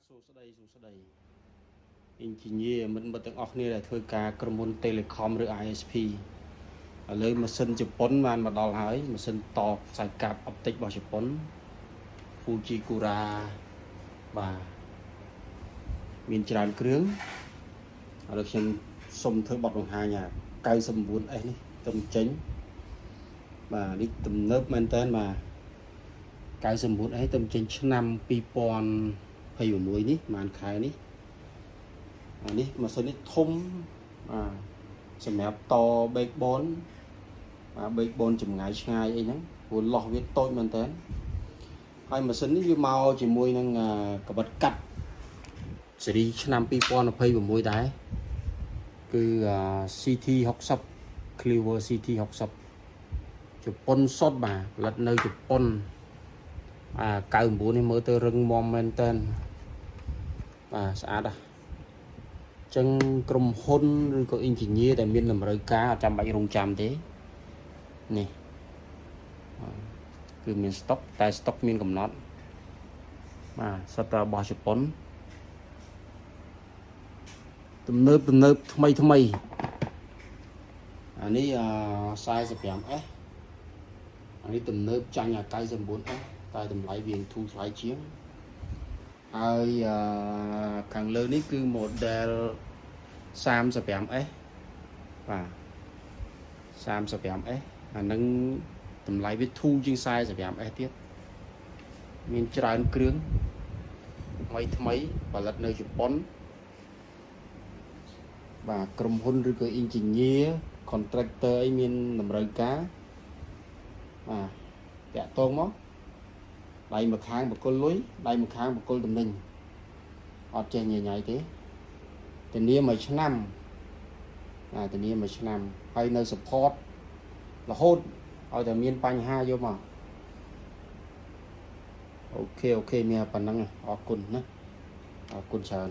សួស្តី engineer មិនទាំងអស់គ្នាដែលធ្វើការក្រុមហ៊ុន Telecom ឬ ISP ឥឡូវម៉ាស៊ីនជប៉ុនបានមកដល់ហើយម៉ាស៊ីនតបខ្សែកាបអុបទិករបស់ជប៉ុន Fujikura បាទមានច្រើនគ្រឿងឥឡូវខ្ញុំសុំធ្វើបទបង្ហាញ 99S នេះទៅចេញបាទនេះទំនើបមែនតើបាទ 99S ទៅចេញឆ្នាំ2026នេះប្រហែលខែនេះនេះម៉ាស៊ីននេះធំសម្រាប់ត backbone បាទ backbone ចម្ងាយឆ្ងាយអីហ្នឹងព្រោះលោះវាតូចមែនតើហើយម៉ាស៊ីននេះវាមកជាមួយនឹងកាបិតកាត់ស៊េរីឆ្នាំ2026ដែរគឺ CT60 Cleaver CT60 ជប៉ុនសុទ្ធបាទផលិតនៅជប៉ុន99នេះមើលទៅរឹងមាំមែនតើបាទស្អាតណាស់ចឹងក្រុមហ៊ុនឬក៏ engineer ដែលមានតម្រូវការអត់ចាំបាច់រងចាំទេនេះគឺមាន stock តែ stock មានកំណត់បាទសិតតែរបស់ជប៉ុនទំនើបថ្មីអានេះ 45S អានេះទំនើបចាញ់99S តែតម្លៃវាធូរថ្លៃជាងហើយខាងលើនេះគឺ model 35S បាទ 35S អានឹងតម្លៃវាធូរជាង 45S ទៀតមានច្រើនគ្រឿងថ្មីផលិតនៅជប៉ុនបាទក្រុមហ៊ុនឬក៏ engineer contractor អីមានតម្រូវការបាទតាក់ទងមកដៃមួយខាងបកគលលុយដៃមួយខាងបកគលតំណែងអត់ចេះញញ៉ៃទេធានាមួយឆ្នាំធានាមួយឆ្នាំហើយនៅ support រហូតឲ្យតែមានបញ្ហាយកមកអូខេមានប៉ុណ្ណឹងអរគុណណាអរគុណច្រើន